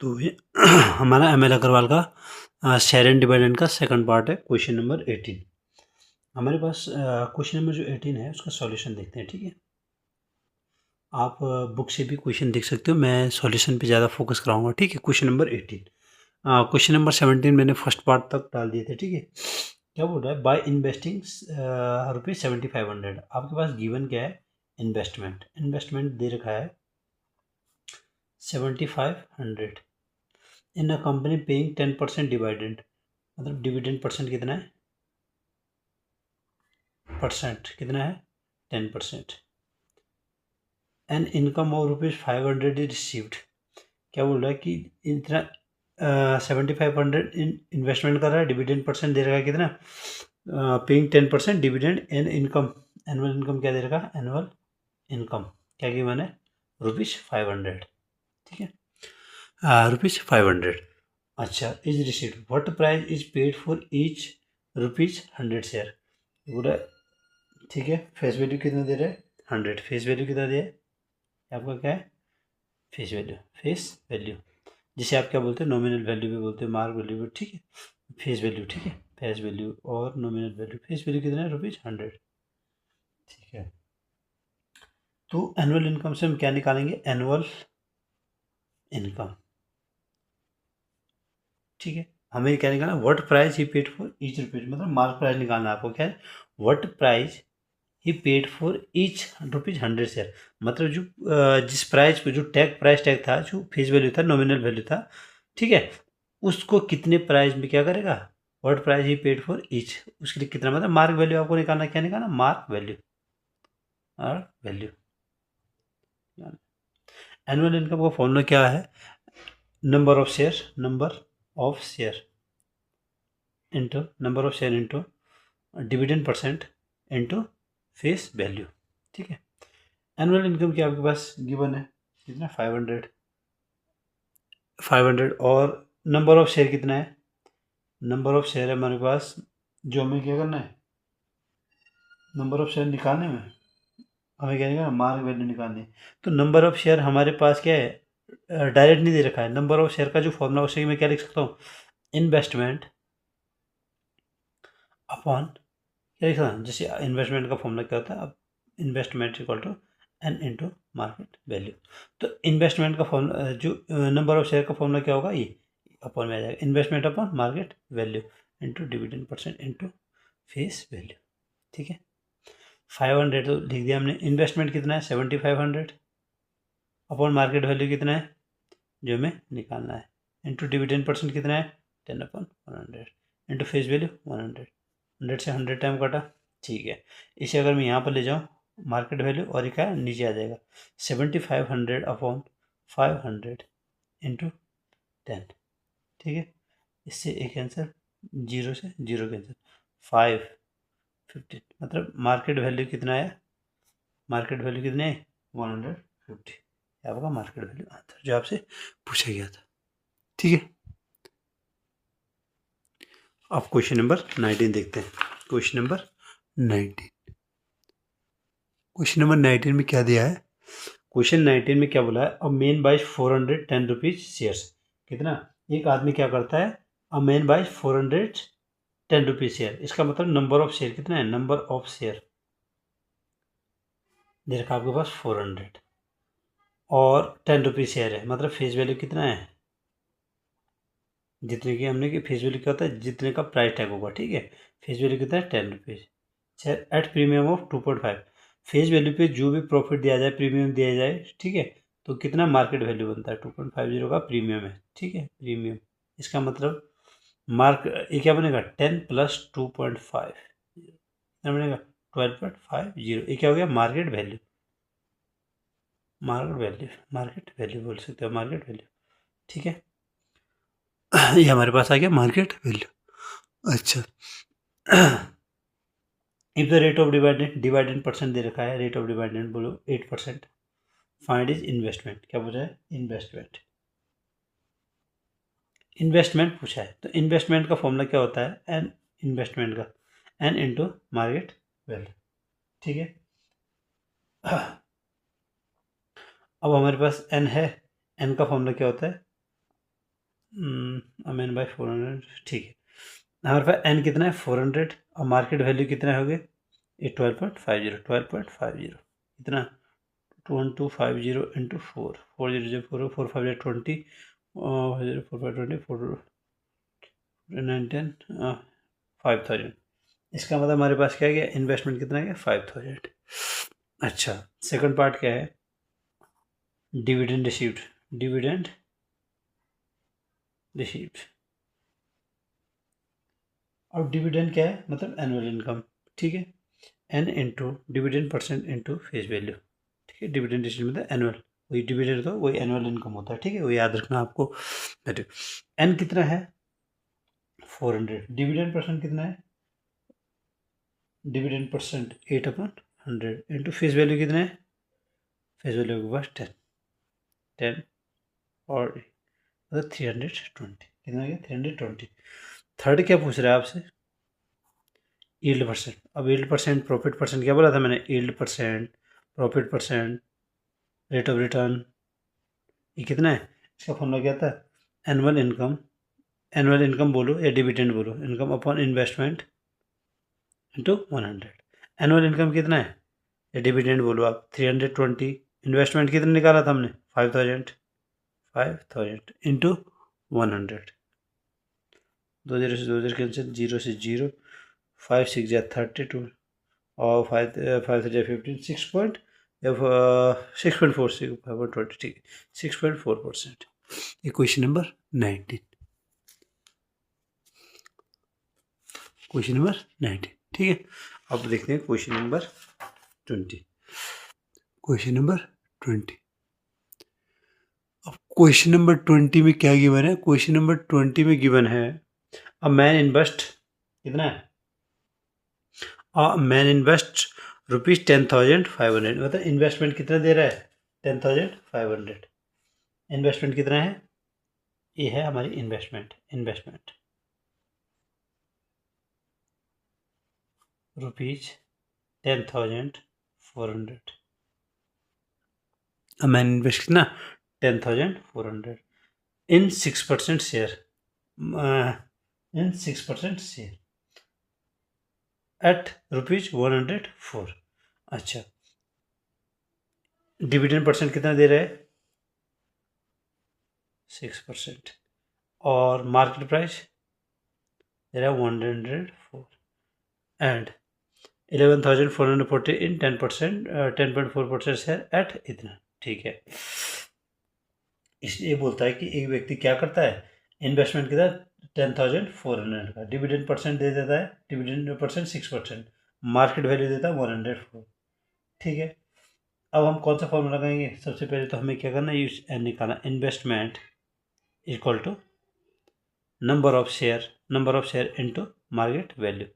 तो ये हमारा एम एल अग्रवाल का शेयर एंड डिविडेंड का सेकंड पार्ट है, क्वेश्चन नंबर 18। हमारे पास क्वेश्चन नंबर जो 18 है उसका सॉल्यूशन देखते हैं। ठीक है, आप बुक से भी क्वेश्चन देख सकते हो, मैं सॉल्यूशन पे ज़्यादा फोकस कराऊंगा। ठीक है, क्वेश्चन नंबर 18। क्वेश्चन नंबर 17 मैंने फर्स्ट पार्ट तक डाल दिए थे। ठीक है, क्या बोल रहा है? By investing ₹7500। आपके पास गिवन क्या है? इन्वेस्टमेंट। इन्वेस्टमेंट दे रखा है 7500 इन अ कंपनी पेइंग 10% डिविडेंड। मतलब डिविडेंड परसेंट कितना है? परसेंट कितना है? 10%। An income of ₹500 is received. क्या बोल रहा है कि इतना 7500 इन्वेस्टमेंट कर रहा है, डिविडेंड परसेंट दे रहा है कितना? Paying 10% dividend and income. Annual income क्या दे रखा है? एनुअल इनकम क्या गिवन है? ₹500। ठीक है, ₹500। अच्छा, is received what price is paid for each ₹100 share. पूरा ठीक है। फेस वैल्यू कितना दे रहे हैं? 100। फेस वैल्यू कितना दिया है? आपका क्या है? Face value. फेस वैल्यू जिसे आप क्या बोलते हैं? नॉमिनल वैल्यू भी बोलते हैं, मार्क वैल्यू भी। ठीक है, फेस वैल्यू। ठीक है, फेस वैल्यू और नॉमिनल वैल्यू। फेस वैल्यू कितना है? ₹100। ठीक है, तो एनुअल इनकम से हम क्या निकालेंगे? Annual income. ठीक है, हमें क्या निकालना? What price he paid for each rupees. मतलब मार्क प्राइस निकालना है आपको। क्या है? What price he paid for each ₹100 share. मतलब जो जिस प्राइस पे जो प्राइस टैग था, जो फेस वैल्यू था, नॉमिनल वैल्यू था, ठीक है, उसको कितने प्राइस में क्या करेगा? What price he paid for each, उसके लिए कितना, मतलब मार्क वैल्यू आपको निकालना। क्या निकालना? मार्क वैल्यू और वैल्यू। एनुअल इनकम का फॉर्मूला क्या है? Number of share into number of share into dividend percent into face value. ठीक है, एनुअल इनकम की आपके पास गिवन है कितना? 500 और नंबर ऑफ शेयर कितना है? नंबर ऑफ शेयर है हमारे पास, जो हमें क्या करना है? नंबर ऑफ शेयर निकालने में हमें क्या निकालना? मार्क वैल्यू निकालनी है। तो नंबर ऑफ शेयर हमारे पास क्या है? डायरेक्ट नहीं दे रखा है। नंबर ऑफ शेयर का जो फॉर्मूला उससे मैं क्या लिख सकता हूँ? इन्वेस्टमेंट अपॉन क्या लिख सकता हूँ? जैसे इन्वेस्टमेंट का फॉर्मूला क्या होता है? अब investment equal to N into market value. तो इन्वेस्टमेंट का फॉर्मूला, जो नंबर ऑफ शेयर का फॉर्मूला क्या होगा? ये अपॉन में आ जाएगा, investment upon market value into dividend percent into face value. ठीक है, 500 तो लिख दिया हमने। इन्वेस्टमेंट कितना है? 7500 अपॉन मार्केट वैल्यू कितना है जो हमें निकालना है, इंटू डिविडेंड परसेंट कितना है? 10/100 इंटू फेस वैल्यू 100। 100 से 100 टाइम कटा। ठीक है, इसे अगर मैं यहाँ पर ले जाऊँ मार्केट वैल्यू, और ये क्या है? नीचे आ जाएगा 7500 अपॉन 500 इंटू 10। ठीक है, इससे एक आंसर, जीरो से जीरो कैंसिल, 550। मतलब मार्केट वैल्यू कितना है? मार्केट वैल्यू कितने है? 150। आपका मार्केट वैल्यू आंसर जो आपसे पूछा गया था। ठीक है, अब क्वेश्चन नंबर 19 देखते हैं। Question number 19। क्वेश्चन नंबर 19 में क्या दिया है? क्वेश्चन 19 में क्या बोला है? A man buys 410 rupees shares. कितना? एक आदमी क्या करता है? A man buys 410 rupees share. इसका मतलब नंबर ऑफ शेयर कितना है? नंबर ऑफ शेयर दे रखा आपके पास 400 और 10 रुपीज शेयर है। मतलब फेस वैल्यू कितना है? जितने की हमने की फेस वैल्यू क्या होता है? जितने का प्राइस टैग होगा। ठीक है, फेस वैल्यू कितना है? 10 rupees share at premium of 2.5। Face value पे जो भी प्रॉफिट दिया जाए, प्रीमियम दिया जाए, ठीक है, तो कितना मार्केट वैल्यू बनता है? 2.50 का प्रीमियम है। ठीक है, प्रीमियम, इसका मतलब मार्क ये क्या बनेगा? 10 प्लस 2.5 कितना बनेगा? 12.50। ये क्या हो गया? Market value. मार्केट वैल्यू बोल सकते हो, मार्केट वैल्यू। ठीक है, ये हमारे पास आ गया मार्केट वैल्यू। अच्छा, if the rate of dividend percent दे रखा है, रेट ऑफ डिवाइडेंड बोलो 8%। Find is investment. क्या पूछा है? इन्वेस्टमेंट। इन्वेस्टमेंट पूछा है, तो इन्वेस्टमेंट का फॉर्मूला क्या होता है? एन इन्वेस्टमेंट का एन इंटू मार्केट वैल्यू। ठीक है, अब हमारे पास एन है। एन का फॉर्मूला क्या होता है? एन बाई 400, ठीक है। हमारे पास एन कितना है 400 और मार्केट वैल्यू कितना हो गया ये 12.50 इतना 1250 इंटू 4 4 4 5 20 4 5 20 4 9 10 5000। इसका मतलब हमारे पास क्या गया इन्वेस्टमेंट कितना गया 5000। अच्छा सेकंड पार्ट क्या है डिविडेंड रिसीव्ड। अब डिविडेंड क्या है मतलब एनुअल इनकम, ठीक है। N into dividend percent into face value, ठीक है। डिविडेंड रिसीव्ड मतलब एनुअल, वही डिविडेंड तो वही एनुअल इनकम होता है, ठीक है। वो याद रखना आपको। एन कितना है 400, डिविडेंड परसेंट कितना है dividend percent 8/100 into face value कितना है फेस वैल्यू के पास 10 और मतलब 320 कितना गया 320। थर्ड क्या पूछ रहा है आपसे यील्ड परसेंट। अब यील्ड परसेंट प्रॉफिट परसेंट क्या बोला था मैंने yield percent profit percent rate of return ये कितना है इसका फॉर्मूला क्या था एनुअल इनकम बोलो या डिविडेंड बोलो income upon investment into 100। Annual income कितना है या डिविडेंड बोलो आप 320। इन्वेस्टमेंट कितना निकाला था हमने 5000 इंटू 100। 2 0 से 2 0 कैंसिल 0 से 0 5 6 या 32 और 5 से 15 6.4 ठीक है 6.4%। ये क्वेश्चन नंबर 19 ठीक है। अब देखते हैं क्वेश्चन नंबर 20। क्वेश्चन नंबर 20 अब क्वेश्चन नंबर 20 में क्या गिवन है क्वेश्चन नंबर 20 में गिवन है अ मैन इन्वेस्ट कितना है मैन इन्वेस्ट ₹10,500 मतलब इन्वेस्टमेंट कितना दे रहा है 10,500। इन्वेस्टमेंट कितना है ये है हमारी इन्वेस्टमेंट ₹10,400। मैंने इन्वेस्ट कितना 10,400 इन 6% शेयर एट ₹104। अच्छा डिविडेंड परसेंट कितना दे रहा है 6% और मार्केट प्राइस दे रहा है 104 एंड 11,440 इन 10% 10.4% शेयर एट इतना, ठीक है। इसलिए बोलता है कि एक व्यक्ति क्या करता है इन्वेस्टमेंट कितना 10,400 का डिविडेंड परसेंट दे देता है डिविडेंड परसेंट 6% मार्केट वैल्यू देता है 104, ठीक है। अब हम कौन सा फॉर्मूला लगाएंगे सबसे पहले तो हमें क्या करना है यूज एन निकालना investment equal to number of share into market value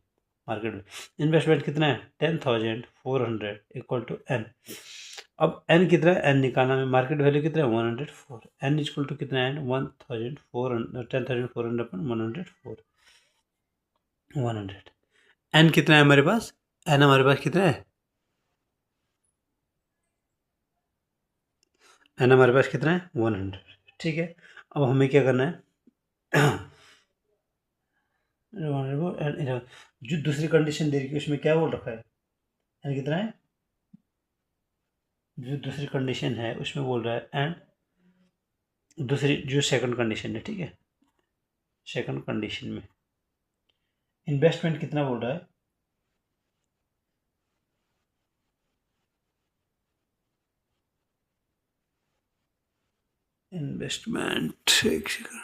investment कितना है 10,400 इक्वल टू एन। अब एन कितना है एन निकालना में मार्केट वैल्यू कितना है 104 एन इक्वल टू कितना है 1,400 10,400 अपन 100 एन कितना है हमारे पास कितना है एन हमारे पास कितना है 100, ठीक है। अब हमें क्या करना है जो दूसरी कंडीशन दे रही है उसमें क्या बोल रखा है एन कितना है जो दूसरी कंडीशन है उसमें बोल रहा है एंड दूसरी जो सेकंड कंडीशन है, ठीक है। सेकंड कंडीशन में इन्वेस्टमेंट कितना बोल रहा है इन्वेस्टमेंट एक सेकंड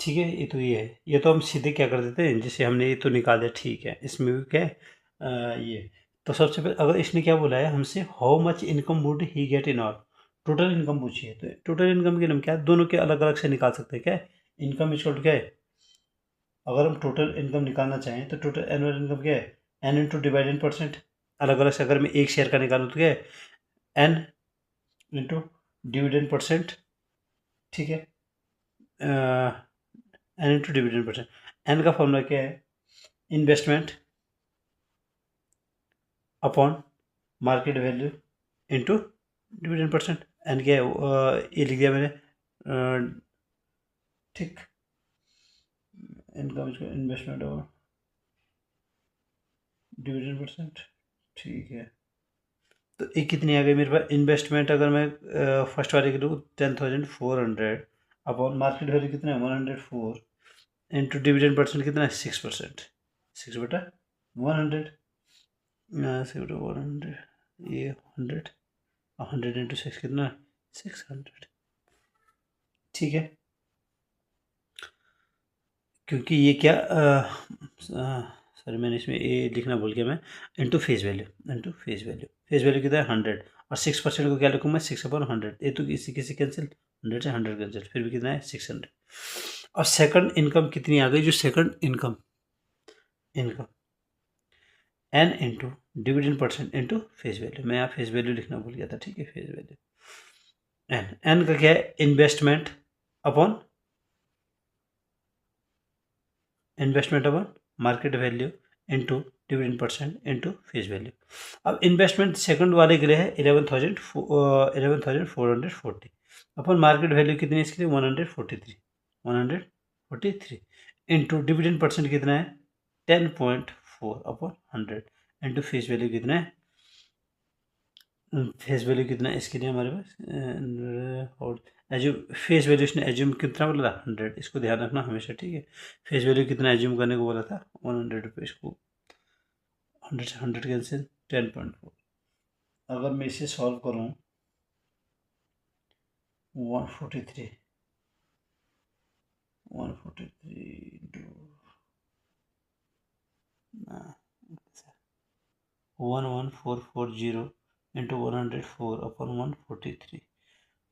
ठीक है। ये तो हम सीधे क्या कर देते हैं जैसे हमने ये तो निकाल दिया, ठीक है। इसमें भी क्या है ये तो सबसे पहले अगर इसने क्या बोला है हमसे how much income would he get in all total income पूछी है तो टोटल इनकम के नाम क्या है दोनों के अलग अलग से निकाल सकते हैं क्या है इनकम इक्वल टू क्या है अगर हम टोटल इनकम निकालना चाहें तो टोटल एनुअल इनकम क्या है एन इंटू डिवाइडेड परसेंट अलग अलग से अगर मैं एक शेयर का निकालूँ तो क्या है एन इंटू डिविडेंड परसेंट, ठीक है। N into dividend percent N का फॉर्मूला क्या है investment upon market value into dividend percent, N क्या है ये लिख दिया मैंने, ठीक। इनकम इन्वेस्टमेंट और डिविडेंड परसेंट, ठीक है। तो ये कितनी आ गई मेरे पास इन्वेस्टमेंट, अगर मैं फर्स्ट वाले की लूँ 10,400 अपॉन मार्केट वैल्यू कितना है 104 इंटू डिविडेंड परसेंट कितना है 6%, 6/100, 6/100, ये 100, 100 इंटू 6 कितना है 600, ठीक है। क्योंकि ये क्या सॉरी मैंने इसमें ये लिखना भूल गया मैं, into face value, into face value, face value कितना है 100 और 6% को क्या लिखूँ मैं 6/100, ये तो किसी किसी कैंसिल, 100 से 100 कैंसिल, फिर भी कितना है 600। और सेकंड इनकम कितनी आ गई, जो second income N into dividend percent into face value, मैं यहाँ फेस वैल्यू लिखना भूल गया था, ठीक है। फेस वैल्यू एन का क्या है investment upon market value into dividend percent into face value. अब इन्वेस्टमेंट सेकंड वाले के लिए है 11,440 अपन मार्केट वैल्यू कितनी है इसके लिए 143 इंटू डिविडेंड परसेंट कितना है 10.4/100 इंटू फेस वैल्यू कितना है, फेस वैल्यू कितना है इसके लिए हमारे पास और एज्यूम फेस वैल्यू इसने एज्यूम कितना बोला था 100, इसको ध्यान रखना हमेशा, ठीक है। फेस वैल्यू कितना एज्यूम करने को बोला था 100 रुपये, इसको 100 से 100 कैंसिल 10.4। अगर मैं इसे सॉल्व करूँ 143 इंटू 11440 इंटू 104/143,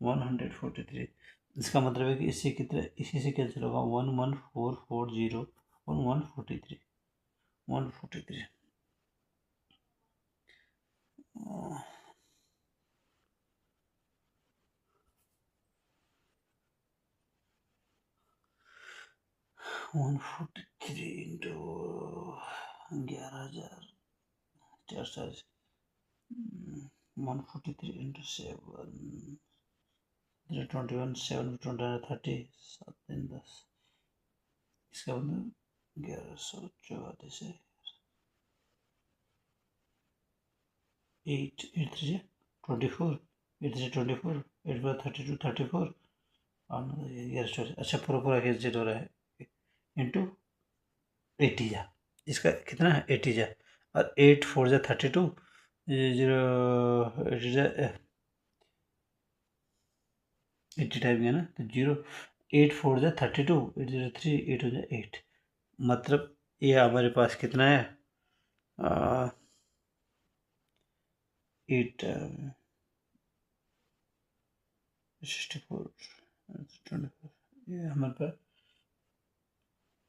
143, इसका मतलब है कि इससे कितना, इसी से कैंसिल होगा 11440 और 143 143 इंटू 11,400, 143 इंटू 7, 21, 7 20 30, 7 दिन 10, इसका मतलब 1144 है, 8 8 3 24, 8 3 24, 8 4 32 34 और 11, अच्छा पूरा कैंसिल हो रहा है इंटू 80 जा, इसका कितना है 80 जा, और 8 4 जा 32, 0 80 जा 80 टाइप गया ना, तो 0 8 4 जा 32, 8 0 3, 8 हो जा 8, मतलब ये हमारे पास कितना है 8 64 24, ये हमारे पास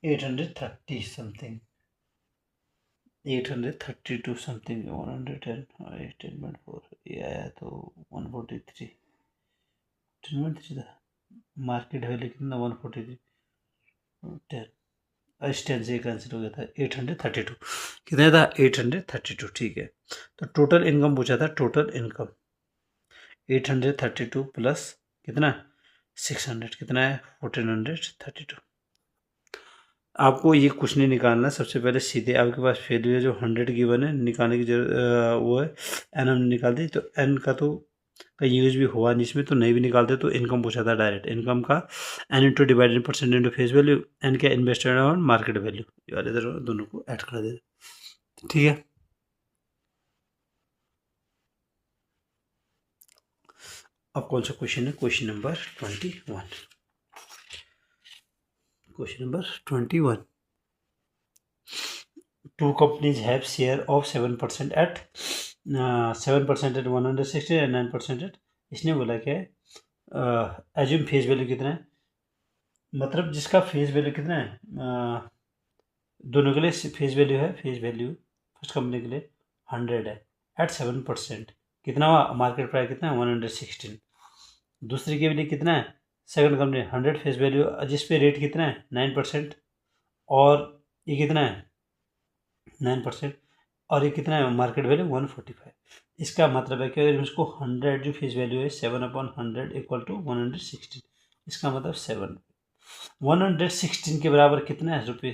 830 समथिंग, 832 समथिंग, 110 और 10.4 ये आया, तो 143 10.3 था, मार्केट वैल्यू कितना 143 10, इस 10 से कैंसिल हो गया था 832, कितना था 832, ठीक है। तो टोटल इनकम पूछा था, टोटल इनकम 832 प्लस कितना 600 कितना है 1432। आपको ये कुछ नहीं निकालना, सबसे पहले सीधे आपके पास वैल्यू है जो 100 गिवन है, निकालने की जरूरत वो है एन, हमने निकाल दी, तो एन का तो का यूज भी हुआ नहीं इसमें, तो नहीं भी निकालते, तो इनकम पूछा था डायरेक्ट, इनकम का N into divided percent into face value, N क्या इन्वेस्टेड और मार्केट वैल्यू, ये वाले दोनों को ऐड कर दे, ठीक है। अब कौन सा क्वेश्चन है, question number 21, question number 21, two companies have share of 7% at 7% at 160 and 9% at, इसने बोला क्या है एज्यूम फेस वैल्यू कितना है, मतलब जिसका फेस वैल्यू कितना है दोनों के लिए फेस वैल्यू है, फेस वैल्यू फर्स्ट कंपनी के लिए 100 है, एट 7% कितना हुआ, मार्केट प्राइस कितना है 116, दूसरी के लिए कितना है सेकंड कंपनी 100 फेस वैल्यू, जिस पे रेट कितना है 9% और ये कितना है 9%, और ये कितना है मार्केट वैल्यू 145, इसका मतलब है कि अगर इसको 100 जो फेस वैल्यू है 7/100 इक्वल टू 116, इसका मतलब 7। 116 के बराबर कितना है रुपये?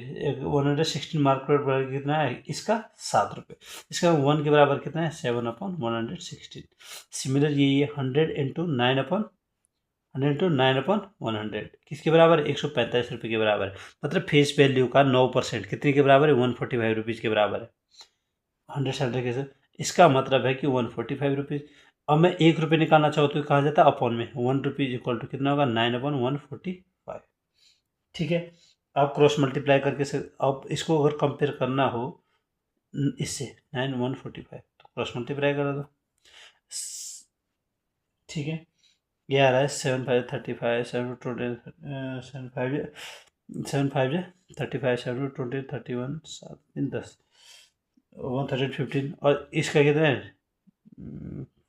116 मार्क पर बराबर कितना है इसका? 7 रुपये। इसका 1 के बराबर कितना है? 7/116। सिमिलर ये 100 किसके बराबर है? 145 रुपये के बराबर है। मतलब फेस वैल्यू का 9% कितने के बराबर है? 145 रुपीज़ के बराबर है। 100 के साथ इसका मतलब है कि 145 रुपीज़। अब मैं 1 रुपये निकालना चाहूँ तो कहाँ जाता है? अपॉन में। 1 रुपीज़ इक्वल टू कितना होगा? 9/145। ठीक है। आप क्रॉस मल्टीप्लाई करके से अब इसको अगर कंपेयर करना हो इससे 9/145 तो क्रॉस मल्टीप्लाई कर दो। ठीक है। ये आ रहा है 7/5 35, 7/5 7/5 20 31 7 3 10 115 और इसका कितना है?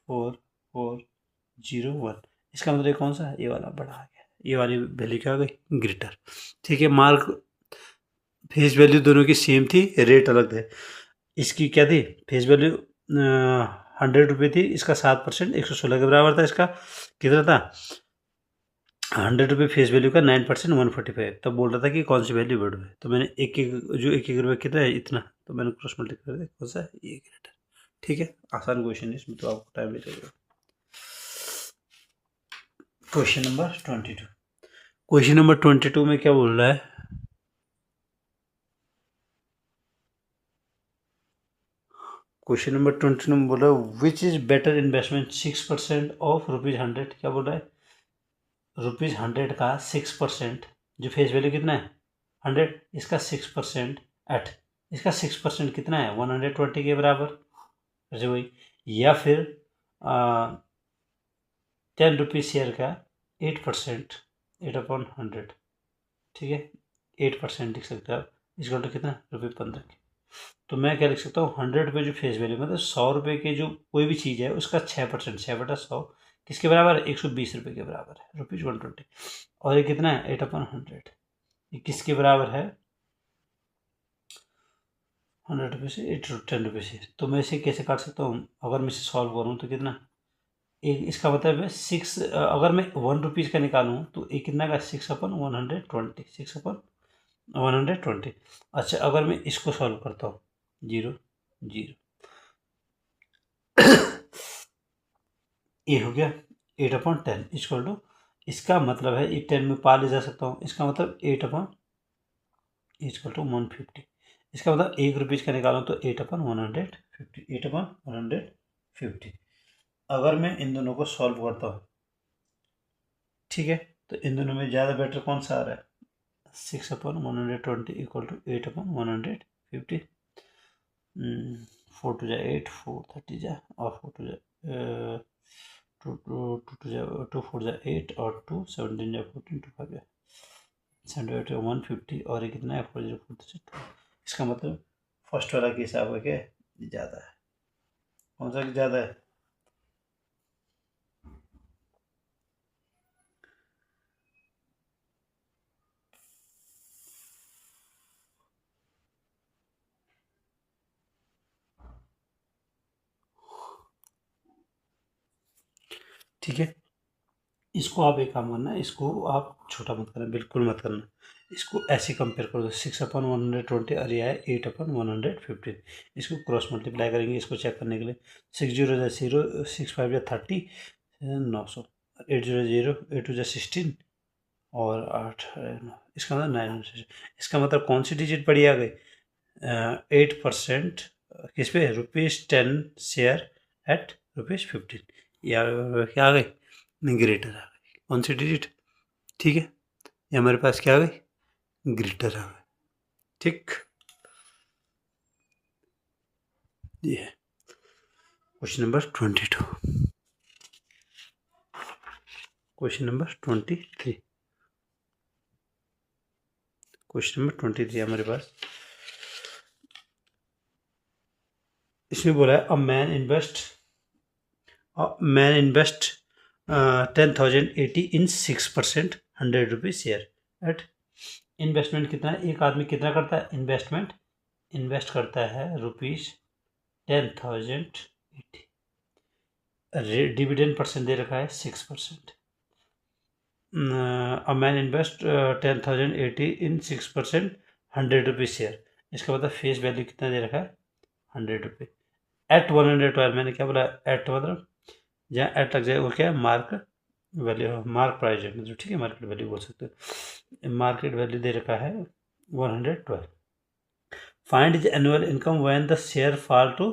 4401। इसका मतलब कौन सा है? ये वाला बड़ा आ गया, ये वाली वैल्यू क्या आ गई? ग्रेटर। ठीक है। मार्क फेस वैल्यू दोनों की सेम थी, रेट अलग थे। इसकी क्या थी? फेस वैल्यू 100 रुपये थी, इसका 7% 116 के बराबर था। इसका कितना था? 100 रुपये फेस वैल्यू का 9% 145। तब बोल रहा था कि कौन सी वैल्यू बढ़ है, तो मैंने एक एक रुपये कितना है इतना, तो मैंने क्रॉस मल्टीप्लाई कर दिया। कौन सा? ये ग्रेटर। ठीक है। आसान क्वेश्चन है, इसमें तो आपको टाइम लगेगा। Question number 22। क्वेश्चन नंबर 22 में क्या बोल रहा है? क्वेश्चन नंबर 22 में बोल रहा है which is better investment 6% of ₹100। क्या बोल रहा है? ₹100 का 6%, जो फेस वैल्यू कितना है? 100, इसका 6% एट, इसका 6% कितना है? 120 के बराबर। ऐसे वही। या फिर 10 रुपये शेयर का 8%, 8/100। ठीक है। 8% लिख सकते हो आप। इसका तो कितना? ₹15 के। तो मैं क्या लिख सकता हूँ? 100 रुपये जो फेस वैल्यू, मतलब 100 रुपये के जो कोई भी चीज़ है उसका 6%, 6/100 किसके बराबर है? 120 रुपये के बराबर है, ₹120। और ये कितना है? 8/100। ये किसके बराबर है? 100 रुपये से 10 रुपये से। तो मैं इसे कैसे काट सकता हूँ? अगर मैं इसे सॉल्व करूँ तो कितना? एक, इसका मतलब है 6, अगर मैं 1 रुपीज़ का निकालूँ तो ये कितना का? 6/120, 6/120। अच्छा, अगर मैं इसको सॉल्व करता हूँ 0 0 ये हो गया 8/10 इक्वल टू, इसका मतलब है ये 10 में पार ले जा सकता हूँ। इसका मतलब 8/150। इसका मतलब 1 रुपीज़ का निकालूँ तो 8/150, 8/150। अगर मैं इन दोनों को सॉल्व करता हूँ, ठीक है, तो इन दोनों में ज़्यादा बेटर कौन सा आ रहा है? 6/120 इक्वल टू 8/150। 4 2 जा 8, 4 30 जा, और 4 2 जा 2 4 जा 8, और 2 17 जा 14, 2 5 जा 78 150, और ये कितना है? 4 0 4 2। इसका मतलब फर्स्ट वाला के हिसाब है क्या? ज़्यादा है। कौन सा ज़्यादा है? ठीक है। इसको आप एक काम करना, इसको आप छोटा मत करना, बिल्कुल मत करना। इसको ऐसे कंपेयर कर दो, 6/120 और यह है 8/115। इसको क्रॉस मल्टीप्लाई करेंगे इसको चेक करने के लिए। 6 0 जा 0, 6 5 जा 30, 900, 8 0 0, 8 2 जा 16, और 8 9, इसका मतलब 900। इसका मतलब कौन सी डिजिट बड़ी आ गई? 8% किस पे? ₹10 शेयर एट ₹15। या क्या आ गई? ग्रेटर आ गई। कौन सी डिजिट? ठीक है। ये हमारे पास क्या आ गई? ग्रेटर आ गई। ठीक। ये है question number 22। Question number 23। Question number 23 हमारे पास। इसमें बोला है अ मैन इन्वेस्ट 10,080 इन 6% 100 रुपये शेयर एट। इन्वेस्टमेंट कितना है? एक आदमी कितना करता है इन्वेस्ट करता है ₹10,080 डिविडेंड परसेंट दे रखा है 6%। A man invest 10,080 in 6%, 100 rupees share. इसका मतलब फेस वैल्यू कितना दे रखा है, 100 रुपये। एट 112, मैंने क्या बोला, एट मतलब जहाँ एट लग जाए वो क्या है, मार्क वैल्यू, मार्क प्राइस है, मतलब ठीक है, मार्केट वैल्यू बोल सकते हो। मार्केट वैल्यू दे रखा है 112। Find is annual income when the share fall to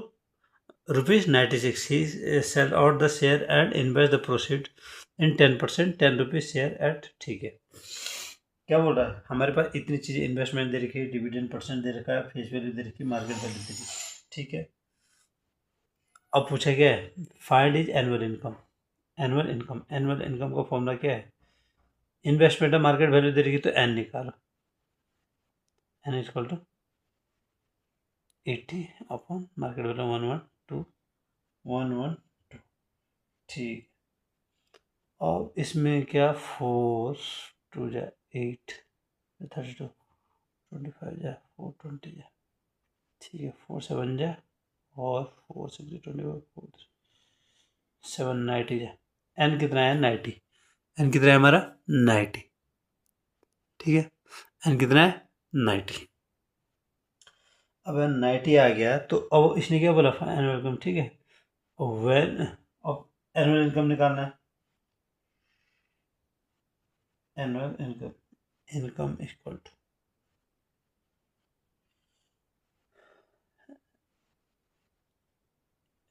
₹96। He sell out the share and invest the proceed in 10%, 10 rupees share eight, ठीक है। क्या बोल रहा है, हमारे पास इतनी चीज़ें इन्वेस्टमेंट दे रखी है, डिविडेंड परसेंट दे रखा है, फेस वैल्यू दे रखी है, मार्केट वैल्यू दे रखी है, ठीक है। अब पूछा गया है find is annual income. Annual income, annual income का फॉर्मूला क्या है, इन्वेस्टमेंट है, मार्केट वैल्यू दे रखी है, तो एन निकालो, N is equal to 80 upon market value 112, ठीक। और इसमें क्या, 4 2 जा 8 32 25 जा 420 जा, ठीक है, 4 7 जा और 4 6 25 4 7 90 जा। एन कितना है, 90। एन कितना है हमारा, 90, ठीक है। एन कितना है, 90। अब 90 आ गया तो अब इसने क्या बोला, एनुअल इनकम, ठीक है। वेन, अब एनुअल इनकम निकालना है, annual income, income equal to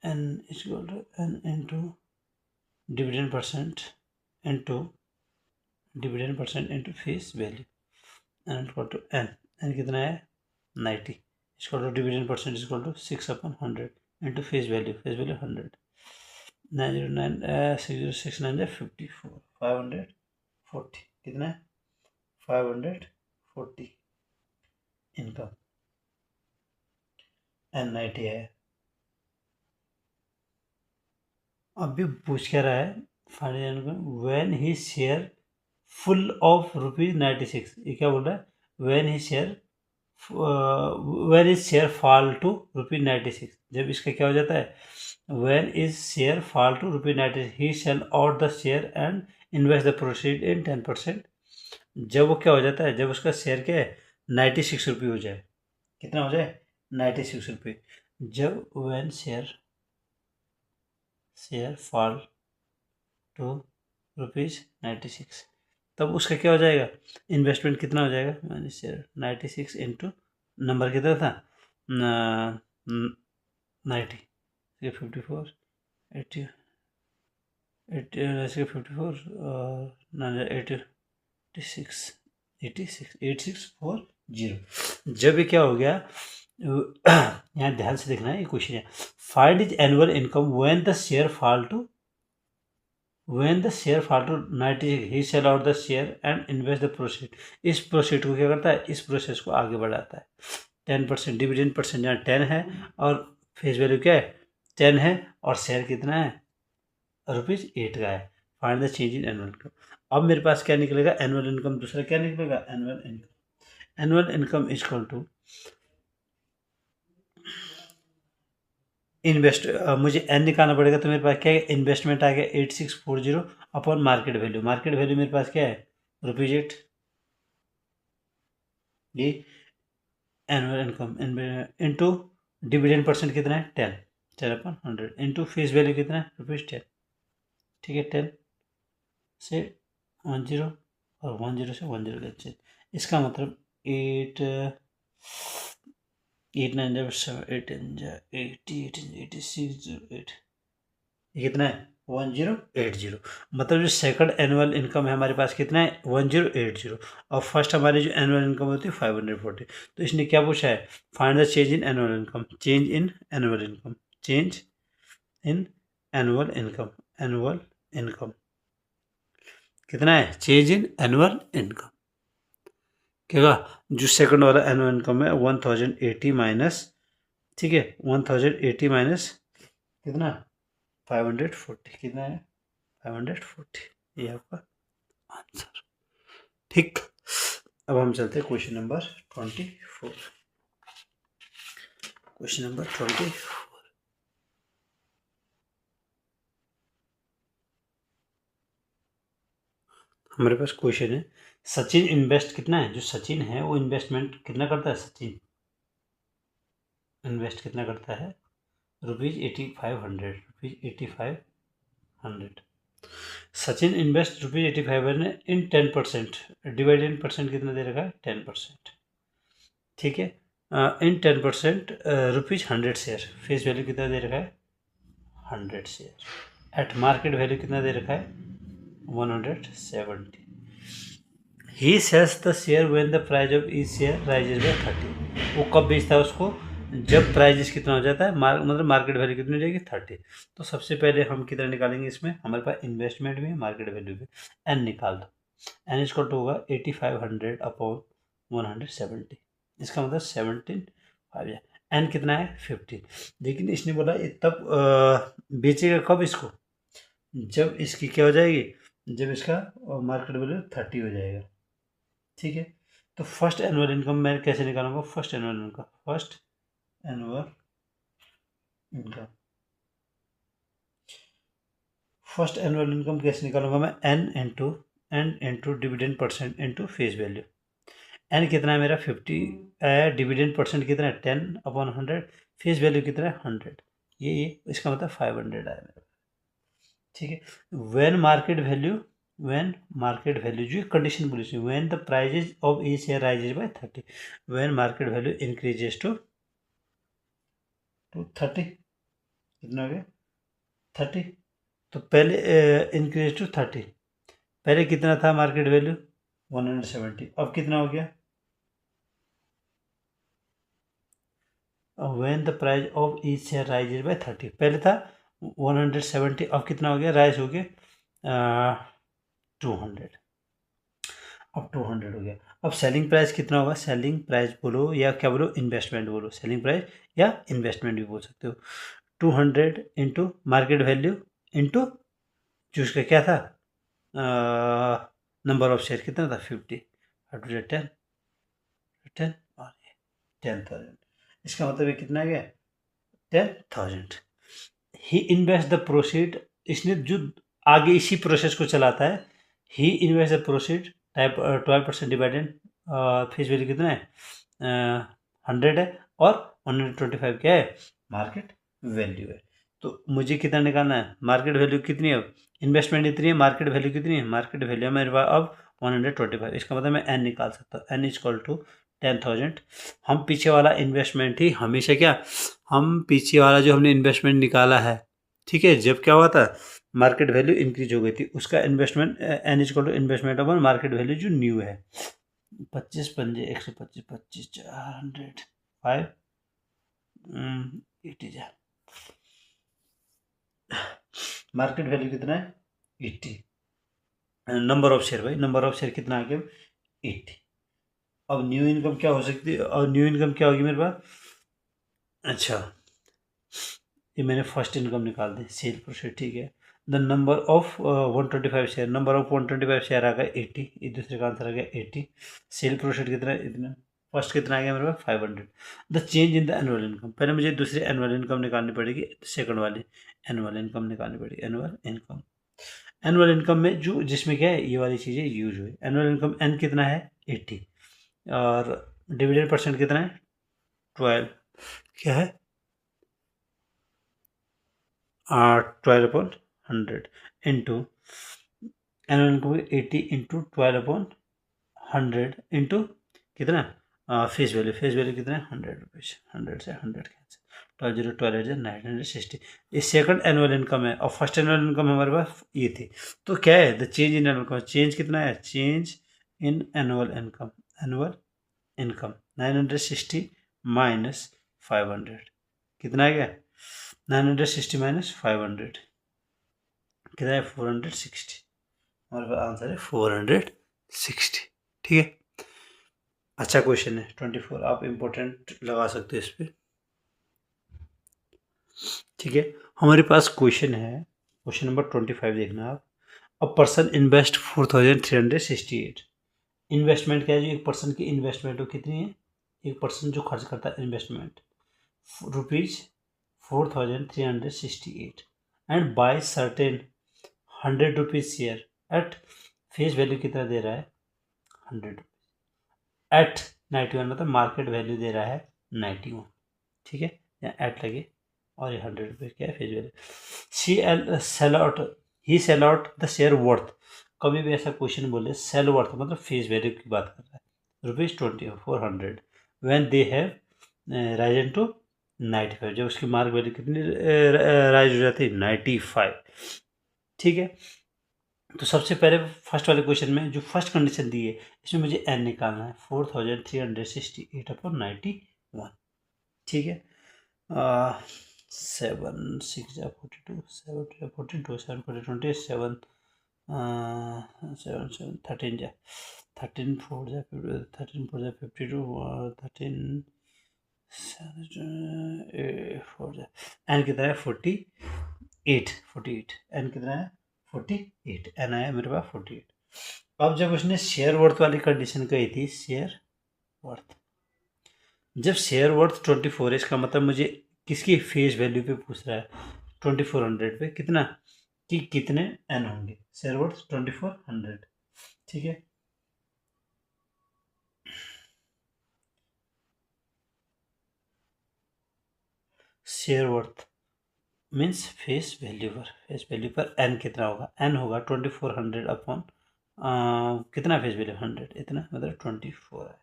n is equal to n into dividend percent into face value, n equal to n, n कितना है, 90 equal to dividend percent equal to 6/100 into face value 100, 909 6069 54, 540, कितना है, 540 income, N 90 है। अब भी पूछ क्या रहा है, final when he share full of ₹96, ये क्या बोल रहा है, when he share when is share fall to ₹96, जब इसका क्या हो जाता है, when is share fall to ₹96 he sell out the share and invest the proceed in 10%। जब वो क्या हो जाता है, जब उसका शेयर क्या है, 96 रुपये हो जाए, कितना हो जाए, 96 रुपये। जब व्हेन शेयर फॉल टू ₹96, तब उसका क्या हो जाएगा, इन्वेस्टमेंट कितना हो जाएगा, माइनस शेयर 96 इंटू नंबर कितना था, 90, 54 80 80 54 और 8640। जब ये क्या हो गया, यहाँ ध्यान से देखना है, ये क्वेश्चन है, find is annual income when the share fall to 96 he sell out the share and invest the proceed. इस प्रोसीड को क्या करता है, इस प्रोसेस को आगे बढ़ाता है। 10% डिविडेंड परसेंट यहाँ 10 है और फेस वैल्यू क्या है, 10 है, और शेयर कितना है, ₹8 का है। Find the change in annual income. अब मेरे पास क्या निकलेगा, एनुअल इनकम, दूसरा क्या निकलेगा, annual income. Annual income equal to invest, मुझे एन निकालना पड़ेगा, तो मेरे पास क्या है, इन्वेस्टमेंट आ गया 8640 upon market value. Market value मेरे पास क्या है, ₹8, ये annual income into dividend percent कितना है, 10/100 इंटू फेस वैल्यू कितना है, ₹10, ठीक है। 10 से 10 और 10 से 10 का, इसका मतलब 8 8 9 8 80 86 8, ये कितना है, 1080। मतलब जो सेकंड एनुअल इनकम है हमारे पास कितना है, 1080, और फर्स्ट हमारी जो एनुअल इनकम होती है 540। तो इसने क्या पूछा है, find the change in annual income, change in annual income, change in annual income, annual income कितना है, चेंज इन एनुअल इनकम क्या, जो सेकंड वाला एनुअल इनकम है 1080 माइनस, ठीक है, 1080 माइनस कितना, 540, कितना है, 540, ये आपका आंसर, ठीक। अब हम चलते हैं क्वेश्चन नंबर 24। क्वेश्चन नंबर 24, हमारे पास क्वेश्चन है, सचिन इन्वेस्ट कितना है, जो सचिन है वो इन्वेस्टमेंट कितना करता है, सचिन इन्वेस्ट कितना करता है, ₹8500, ₹8500। Sachin invest ₹8500 in 10%, divide in percent कितना दे रखा है, 10%, ठीक है। इन 10% ₹100 शेयर, फेस वैल्यू कितना दे रखा है, 100 शेयर। एट मार्केट वैल्यू कितना दे रखा है, 170। He sells the share when the price of each share rises by 30। वो कब बेचता है उसको, जब प्राइजेस कितना हो जाता है, मतलब मार्केट वैल्यू कितनी हो जाएगी, 30। तो सबसे पहले हम कितना निकालेंगे, इसमें हमारे पास इन्वेस्टमेंट भी है, मार्केट वैल्यू भी, एन निकाल दो। एन इसको टू होगा 8500 अपॉन 170, इसका मतलब 17 एन कितना है, 50। लेकिन इसने बोला ये तब बेचेगा कब इसको, जब इसकी क्या हो जाएगी, जब इसका मार्केट वैल्यू 30 हो जाएगा, ठीक है। तो फर्स्ट एनुअल इनकम मैं कैसे निकालूंगा, first annual income first annual income कैसे निकालूंगा मैं, N into dividend percent into face value. N कितना है मेरा, 50 है, डिविडेंड परसेंट कितना है, 10/100, फेस वैल्यू कितना है, 100। ये इसका मतलब 500 आया मेरा, ठीक है। व्हेन मार्केट वैल्यू जो कंडीशन बोली थी, when the prices of each share rises by 30, when market value increases to 30, कितना हो गया, 30। तो पहले इंक्रीज टू 30, पहले कितना था मार्केट वैल्यू, 170, अब कितना हो गया, when the price of each share rises by 30, पहले था 170, अब कितना हो गया, राइज हो गया 200, अब 200 हो गया। अब सेलिंग प्राइस कितना होगा, सेलिंग प्राइस बोलो या क्या बोलो, इन्वेस्टमेंट बोलो, सेलिंग प्राइस या इन्वेस्टमेंट भी बोल सकते हो। 200 इंटू मार्केट वैल्यू इंटू जो उसका क्या था, नंबर ऑफ शेयर कितना था, 50, 10 और 10,000, इसका मतलब ये कितना गया, 10,000। ही इन्वेस्ट द प्रोसीड, इसने जो आगे इसी प्रोसेस को चलाता है, he invest the proceed type 12% dividend, face value कितना है, 100 है, और 125 क्या है, मार्केट वैल्यू है। तो मुझे कितना निकालना है, मार्केट वैल्यू कितनी है, इन्वेस्टमेंट इतनी है, मार्केट वैल्यू कितनी है, मार्केट वैल्यू मेरे पास अब 125, इसका मतलब मैं एन निकाल सकता हूँ, एन इक्वल टू 10,000। हम पीछे वाला इन्वेस्टमेंट ही हमेशा क्या, हम पीछे वाला जो हमने इन्वेस्टमेंट निकाला है, ठीक है, जब क्या हुआ था, मार्केट वैल्यू इंक्रीज हो गई थी, उसका investment N equal to investment upon market value जो न्यू है, 25 पंजे 125, 25 400 5 80 जा, मार्केट वैल्यू कितना है, 80। नंबर ऑफ शेयर भाई, नंबर ऑफ शेयर कितना आ गया, 80। अब न्यू इनकम क्या हो सकती है, और न्यू इनकम क्या होगी मेरे पास, अच्छा ये मैंने फर्स्ट इनकम निकाल दी, सेल प्रोसीड, ठीक है। The number of 125 share, number of 125 share आ गया 80, ये दूसरे का आंसर आ गया 80। सेल प्रोसीड कितना है, इतना, फर्स्ट कितना आ गया मेरे पास, 500। The change in the annual income, पहले मुझे दूसरी एनुअल इनकम निकालनी पड़ेगी, सेकंड वाली एनुअल इनकम निकालनी पड़ेगी, एनुअल इनकम में जो जिसमें क्या है, ये वाली चीज़ें यूज हुई। एनुअल इनकम एन कितना है, 80, और डिविडेंड परसेंट कितना है, 12, क्या है 12/100 into annual income 80 into 12/100 into कितना, फेस वैल्यू कितना है, 100 रुपीज़, 100 से 100 कैंसिल, 12 12 960। ये सेकंड एनुअल इनकम है, और फर्स्ट एनुअल इनकम हमारे पास ये थी। तो क्या है, the change in annual income, change कितना है, change in annual income 960 minus 500, कितना आ गया, 960 माइनस 500 कितना है, 460, हमारे पास आंसर है 460, ठीक है। अच्छा क्वेश्चन है 24, आप इम्पोर्टेंट लगा सकते हो इस पर, ठीक है। हमारे पास क्वेश्चन है, क्वेश्चन नंबर 25 देखना आप। अ पर्सन इन्वेस्ट 4368, इन्वेस्टमेंट क्या है, जो एक पर्सन की इन्वेस्टमेंट वो कितनी है, एक पर्सन जो खर्च करता है investment ₹4368 and by certain 100 rupees share at face value कितना दे रहा है 100 एट 91, मतलब मार्केट वैल्यू दे रहा है 91, ठीक है, या एट लगे और ये 100 क्या है face value. Sell out, he sell out the share worth, कभी भी ऐसा क्वेश्चन बोले सेल वर्थ मतलब फेस वैल्यू की बात कर रहा है, ₹2400 when they have risen to 95, जब उसकी मार्क वैल्यू कितनी राइज हो जाती है 95, ठीक है। तो सबसे पहले फर्स्ट वाले क्वेश्चन में जो फर्स्ट कंडीशन दी है इसमें मुझे एन निकालना है 4368/91, ठीक है। 7 6 42 7 42 7 40 27 7 7 13 13 4 13 4 52 13 4 एन कितना है 48 एन कितना है 48, एन आया मेरे पास 48। अब जब उसने शेयर वर्थ वाली कंडीशन कही थी, शेयर वर्थ, जब शेयर वर्थ 24 है इसका मतलब मुझे किसकी फेस वैल्यू पे पूछ रहा है 2400 पे कितना, कि कितने एन होंगे, शेयर वर्थ 2400, ठीक है। Share worth means face value पर एन कितना होगा, एन होगा 2400 अपॉन कितना फेस वैल्यू 100, इतना मतलब 24 है,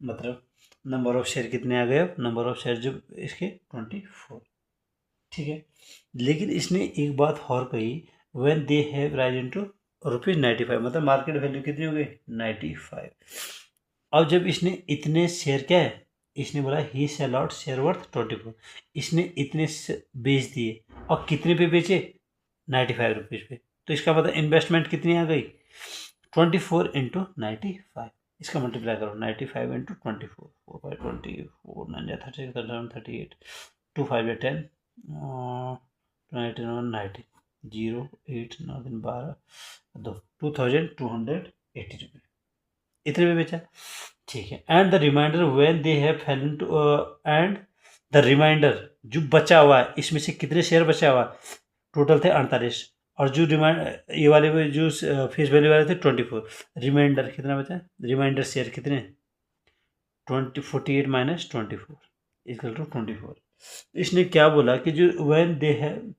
मतलब नंबर ऑफ शेयर कितने आ गए, अब नंबर ऑफ शेयर जो इसके 24, ठीक है। लेकिन इसने एक बात और कही, when they have risen to ₹95, मतलब मार्केट वैल्यू कितनी हो गई 95। अब जब इसने इतने शेयर क्या है, इसने बोला ही सेल आउट शेयर वर्थ 24, इसने इतने बेच दिए और कितने पे बेचे 95 रुपीज़ पे, तो इसका मतलब इन्वेस्टमेंट कितनी आ गई 24 इंटू 95, इसका मल्टीप्लाई करो 95 इंटू 24, 4 5 24 9 30 37 38 2 5 10 90 0 8 9 दिन 12 2 2280 रुपये, इतने में बेचा, ठीक है। And the reminder when they have fallen to, and the reminder जो बचा हुआ है इसमें से कितने शेयर बचा हुआ है, टोटल थे 48, और जो ये वाले जो फेस वैल्यू वाले थे 24, रिमाइंडर कितना बचा, रिमाइंडर शेयर कितने 48 माइनस 24 इक्वल टू 24। इसने क्या बोला कि जो when they have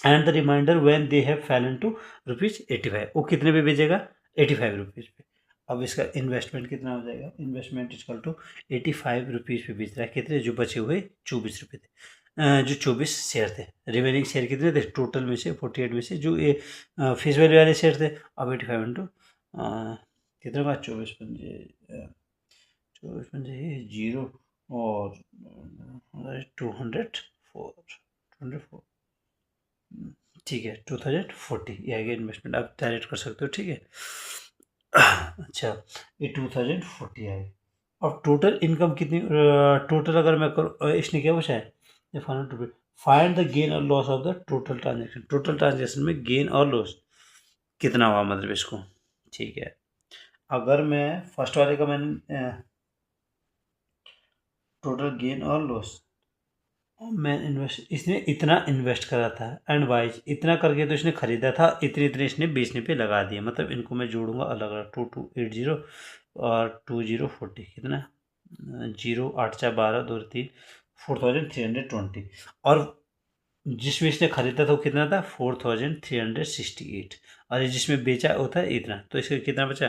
and the reminder when they have fallen to ₹85, वो कितने पे बेचेगा 85 रुपीज़ पे। अब इसका इन्वेस्टमेंट कितना हो जाएगा, इन्वेस्टमेंट इक्वल टू 85 रुपीज़ पे बेच रहा है, कितने जो बचे हुए 24 रुपये थे, जो 24 शेयर थे, रिमेनिंग शेयर कितने थे टोटल में से 48 में से जो ये फेस वैल्यू वाले शेयर थे। अब 85 इंटू कितने का 24 पंजे जीरो और 204, ठीक है 2040 ये आएगा इन्वेस्टमेंट, आप डायरेक्ट कर सकते हो, ठीक है। अच्छा ये 2040 आएगा। अब टोटल इनकम कितनी, टोटल अगर मैं करूँ, इसने क्या पूछा है फाइंड द गेन और loss of the total transaction, total transaction में गेन और लॉस कितना हुआ मतलब इसको, ठीक है। अगर मैं फर्स्ट वाले का मैंने टोटल गेन और लॉस मैं इसने इतना इन्वेस्ट करा था एंड वाइज इतना करके तो इसने खरीदा था, इतने इतने इसने बेचने पे लगा दिया, मतलब इनको मैं जोड़ूंगा अलग अलग 2280 और 2040 कितना 0 8 4 12 2 3 4320, और जिसमें इसने खरीदा था वो कितना था 4368, और ये जिसमें बेचा वो था इतना, तो इसका कितना बचा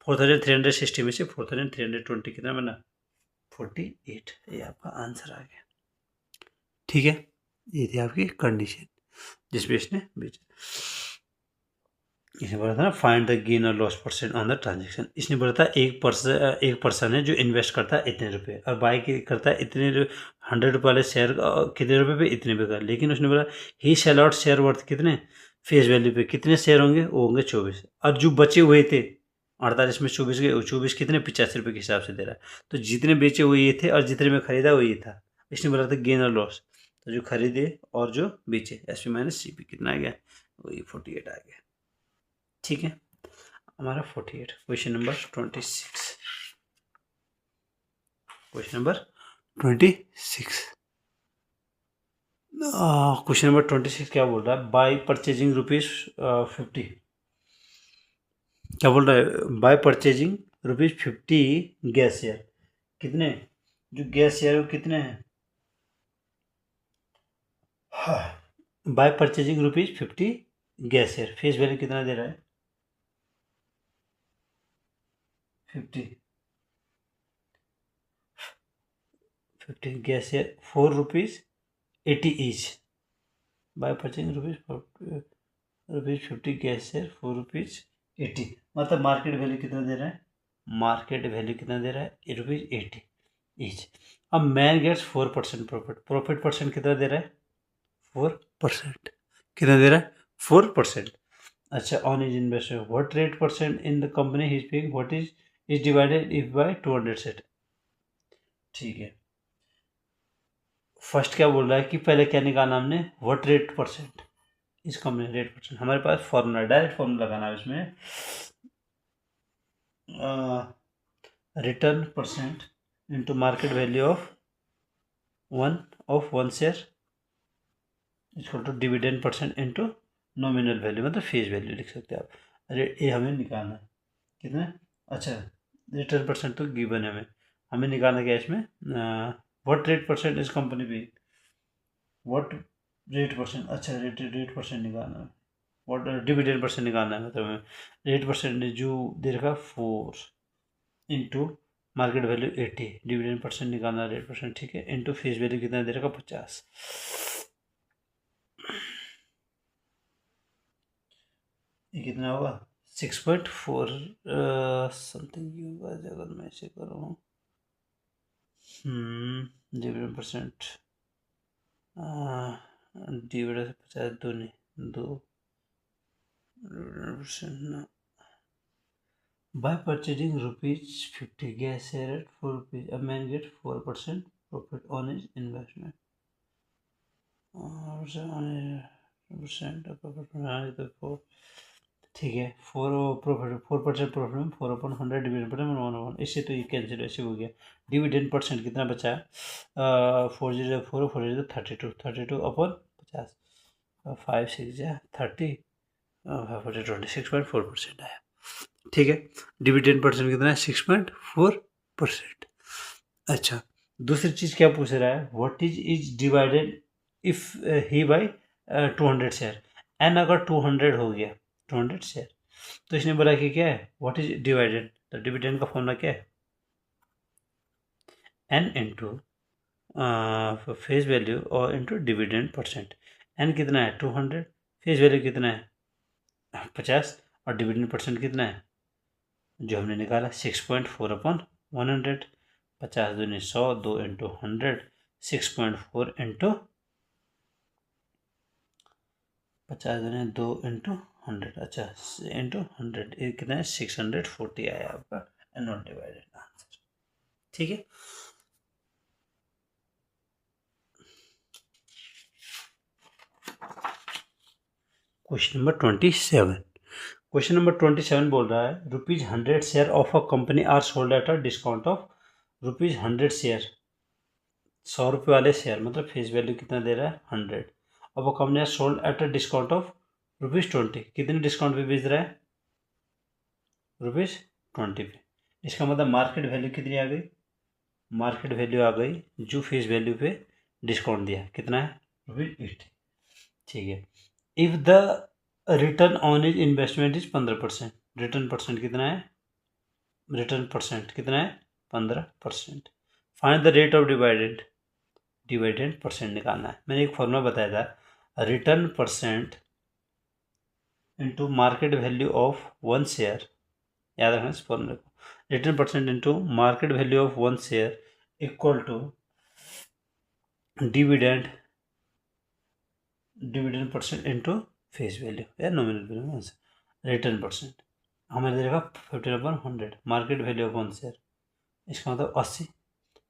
4360 में से 4320 कितना बना 48, ये आपका आंसर आ गया, ठीक है। ये थी आपकी कंडीशन जिसमें इसने बेचा। इसने बोला था ना फाइंड द गेन और loss percent on the transaction, इसने बोला था एक पर्सन है जो इन्वेस्ट करता है इतने रुपए और बाई करता है इतने 100 रुपये वाले शेयर कितने रुपए पे इतने पे का, लेकिन उसने बोला ही सेल आउट शेयर वर्थ कितने फेस वैल्यू पे कितने शेयर होंगे, वो होंगे 24, और जो बचे हुए थे 48 में 24 गए, 24 कितने 85 रुपये के हिसाब से दे रहा है, तो जितने बेचे हुए ये थे और जितने में खरीदा वो ये था। इसने बोला था गेन और लॉस, तो जो खरीदे और जो बेचे S P minus C P कितना आ गया, वही 48 आ गया, ठीक है। हमारा 48 question number 26, question number 26, question number 26 क्या बोल रहा है, बाई परचेजिंग ₹50 क्या बोल रहा है, बाय परचेजिंग ₹50 गैस शेयर। कितने, जो गैस शेयर है वो कितने हैं, bye purchasing ₹50 gas share, face value कितना दे रहा है, 50 gas share ₹4.80 each, bye purchasing ₹50 gas share ₹4.80, मतलब मार्केट वैल्यू कितना दे रहा है, मार्केट वैल्यू कितना दे रहा है, ₹80 ईच। अब man gets 4% profit, profit percent कितना दे रहा है, 4%, कितना दे रहा है, 4%। अच्छा, on is investment what rate percent in the company he is paying, what is divided if bye 200 set. ठीक है, फर्स्ट क्या बोल रहा है कि पहले क्या निकालना हमने, what rate percent is company, rate percent, हमारे पास फॉर्मूला, डायरेक्ट फॉर्मूला लगाना है इसमें, return percent into market value of one share equal to dividend percent into nominal value, मतलब फेस वैल्यू लिख सकते हैं आप। अरे ये हमें निकालना है कितना, अच्छा रिटर्न परसेंट तो गिवन है, हमें निकालना क्या है इसमें, what rate percent is company पे, व्हाट रेट परसेंट, अच्छा रेट परसेंट निकालना है, व्हाट डिविडेंड परसेंट निकालना है, मतलब हमें रेट परसेंट जो दे रखा 4 into market value 80, dividend percent निकालना, रेट परसेंट, ठीक है, इंटू फेस वैल्यू कितना दे रखा 50, ये कितना होगा 6.4 समथिंग होगा, अगर मैं ऐसे करूँ, डिविडेंड परसेंट, डिविडेंड 50, दो नहीं, दो percent, by purchasing ₹50 gas share at ₹4, a man gets 4% profit on his investment. ठीक है, 4% प्रॉफिट में 4/100 डिविडेंड पर 1/1, इससे तो ये कैंसिल ऐसे हो गया। डिविडेंड परसेंट कितना बचा है, 404 4 32 32 अपन 50, 5 6 30, 26.4% आया। ठीक है, डिविडेंड परसेंट कितना है, 6.4%। अच्छा, दूसरी चीज़ क्या पूछ रहा है, what is divided if he buy 200 share, an अगर 200 हो गया, 200 शेयर, तो इसने बोला कि क्या है, व्हाट इज डिवाइडेड, तो डिविडेंड का फॉर्मूला क्या है, एन इंटू फेस वैल्यू और इंटू डिविडेंड परसेंट। एन कितना है 200, फेस वैल्यू कितना है 50, और डिविडेंड परसेंट कितना है जो हमने निकाला 6.4/100, 50 दूनी 100, 2 इंटू 100, 6.4 इंटू 50 दूनी 2 इंटू 100, अच्छा इंटू 100, ये कितना है 640 आया आपका, नॉट डिवाइडेड आंसर। ठीक है, क्वेश्चन नंबर 27, क्वेश्चन नंबर 27 बोल रहा है ₹100 share of a company are sold at a discount of ₹100 share, 100 रुपये वाले शेयर, मतलब फेस वैल्यू कितना दे रहा है 100, अब वो company sold at a discount of ₹20, कितने डिस्काउंट पे बेच रहा है, ₹20 पे, इसका मतलब मार्केट वैल्यू कितनी आ गई, मार्केट वैल्यू आ गई जो फेस वैल्यू पे डिस्काउंट दिया, कितना है ₹80। ठीक है, if the return on is investment is 15%, return percent कितना है, रिटर्न परसेंट कितना है 15%, find the rate of divided, dividend percent निकालना है। मैंने एक फॉर्मूला बताया था, return percent into market value of one share, याद रखना इस फॉर्मूले को, return percent into market value of one share equal to dividend, dividend percent into face value या नॉमिनल वैल्यू, रिटर्न परसेंट हमें दे देगा 15/100, market value of one share, इसका मतलब 80,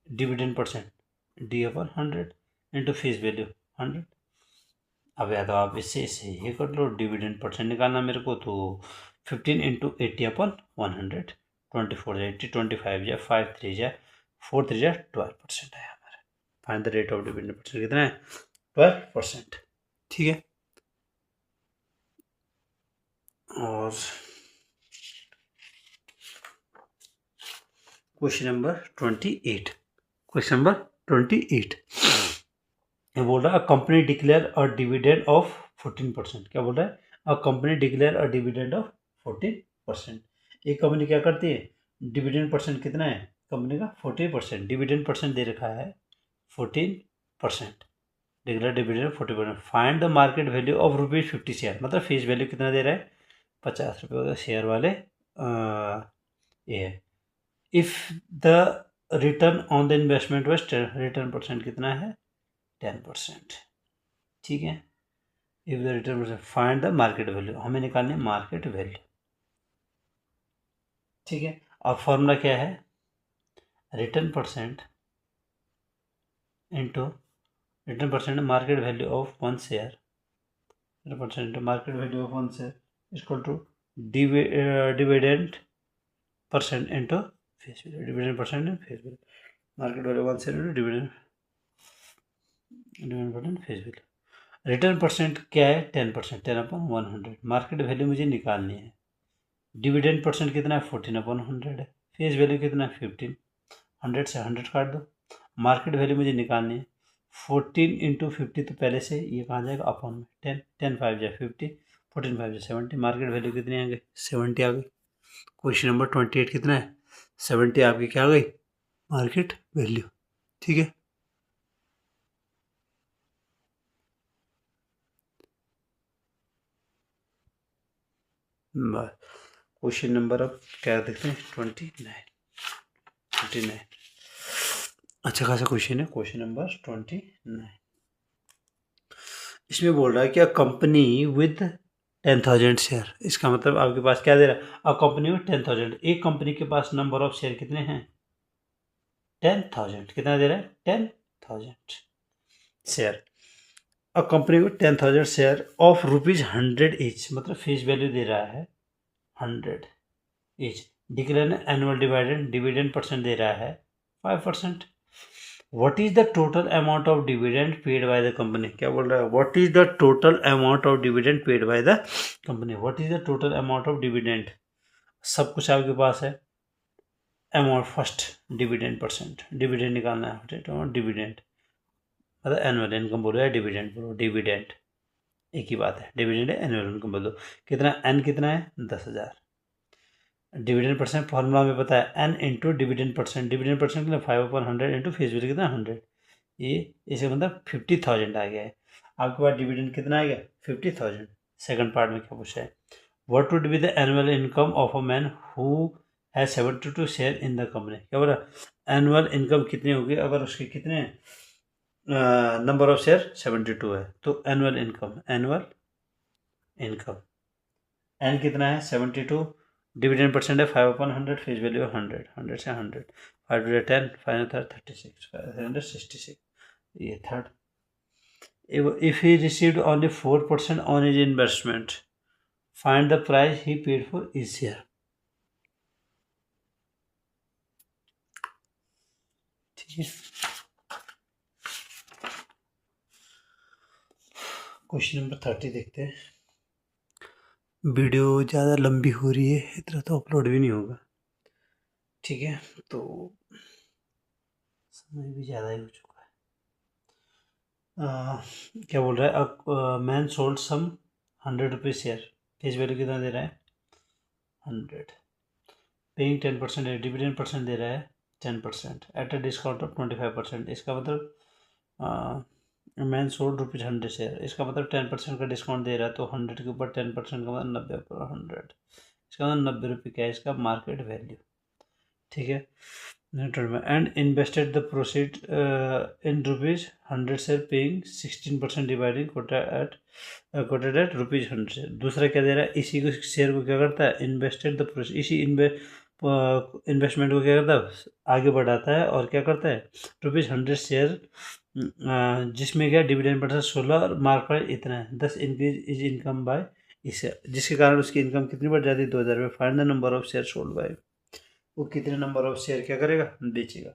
dividend percent D/100 into face value 100। अब या तो आप इससे इसे ये कर लो, डिविडेंड परसेंट निकालना मेरे को, तो 15 इंटू 80/100, 24 80, 25 या 5 3 या 4 3 या 12% है हमारा, find the rate of dividend percent कितना है 12%। ठीक है, और क्वेश्चन नंबर 28। क्वेश्चन नंबर 28 ये बोल रहा है company declare a dividend of 14%। क्या बोल रहा है? A company declare a dividend of 14%। एक कंपनी क्या करती है? डिविडेंड परसेंट कितना है कंपनी का? 14%। डिविडेंड परसेंट दे रखा है 14%। Declare dividend 40%। Find the market value of ₹50 share. मतलब फेस वैल्यू कितना दे रहा है? 50 रुपये शेयर वाले ये है। If the return on the investment was return percent कितना है? 10%। ठीक है। If the return percent find the market value, हमें निकालनी है मार्केट वैल्यू। ठीक है। और फॉर्मूला क्या है? Return percent into return percent market value of one share, return percent into market value of one share equal to dividend percent into face value. Dividend percent face value, market value one share into dividend percent face value. Return percent क्या है? 10%, 10/100। Market value मुझे निकालनी है। Dividend percent कितना है? 14/100 है। Face value कितना है? 15। 100 से 100 काट दो। मार्केट वैल्यू मुझे निकालनी है 14 इंटू 50, तो पहले से ये कहाँ जाएगा? अपॉन में 10। 10 5 जा 50, 14 5 जा 70। मार्केट वैल्यू कितनी आ गई? 70 आ गई। क्वेश्चन नंबर 28 कितना है? 70 आपकी क्या आ गई? Market value. ठीक है। बस क्वेश्चन नंबर अब क्या देखते हैं? 29। अच्छा खासा क्वेश्चन है। क्वेश्चन नंबर 29 इसमें बोल रहा है कि अ कंपनी विद 10,000 शेयर। इसका मतलब आपके पास क्या दे रहा है? अ कंपनी विद 10,000। एक कंपनी के पास नंबर ऑफ शेयर कितने हैं? 10,000। कितना दे रहा है? 10,000 share. A company with 10,000 share of ₹100 each. मतलब फेस वैल्यू दे रहा है 100 each. Declare annual dividend percent दे रहा है 5%। What is the total amount of dividend paid by the company? क्या बोल रहा है? What is the total amount of dividend paid by the company? What is the total amount of dividend? सब कुछ आपके पास है। Amount first dividend percent, dividend निकालना है। डिविडेंड मतलब एनुअल इनकम बोलो या डिविडेंड बोलो, डिविडेंड एक ही बात है। डिविडेंड है, एनुअल इनकम बोलो। कितना एन कितना है? 10,000। डिविडेंड परसेंट फॉर्मूला में पता है N into dividend percent. Dividend percent कितना? 5/100 इंटू फेस वैल्यू कितना? 100। ये इसे मतलब 50,000 आ गया है। आपके पास डिविडेंड कितना आ गया? 50,000। सेकंड पार्ट में क्या पूछा है? What would be the annual income of a man who has 72 share in the company? क्या बोला? एनुअल इनकम कितनी होगी अगर उसके कितने नंबर ऑफ शेयर 72 है? तो एनुअल इनकम एन कितना है? 72। डिविडेंड परसेंट है 5/100, फेस वैल्यू है 100। 100 से 100, 5 टू 10, 5 36, 566। ये third. If he received only 4% on his investment, find the price he paid for each share. ठीक है। क्वेश्चन नंबर 30 देखते हैं। वीडियो ज़्यादा लंबी हो रही है, इतना तो अपलोड भी नहीं होगा। ठीक है, तो समय भी ज़्यादा ही हो चुका है। क्या बोल रहा है? Man sold some 100 rupees share. Face value कितना दे रहा है? 100। पेइंग 10% है। डिविडेंड परसेंट दे रहा है 10% एट अ डिस्काउंट ऑफ 25%। इसका मतलब मैन सोल्ड ₹100 शेयर। इसका मतलब 10% का डिस्काउंट दे रहा है, तो 100 के ऊपर 10% का मतलब 90 पर 100। इसका मतलब 90 रुपये क्या है? इसका मार्केट वैल्यू। ठीक है। And invested the proceed in ₹100 share paying 16% dividing quoted at ₹100 share. दूसरा क्या दे रहा है? इसी को शेयर को क्या करता है? इन्वेस्टेड द प्रोसीड, इसी इन्वेस्टमेंट को क्या करता है? आगे बढ़ाता है। और क्या करता है? ₹100 शेयर जिसमें क्या डिविडेंड परसेंट 16 और मार्क प्राइस इतना है 10 इंक्रीज इज इनकम बाय इससे, जिसके कारण उसकी इनकम कितनी बढ़ जाती है? 2,000 रुपये। Find the number of share sold by. वो कितने नंबर ऑफ शेयर क्या करेगा? बेचेगा।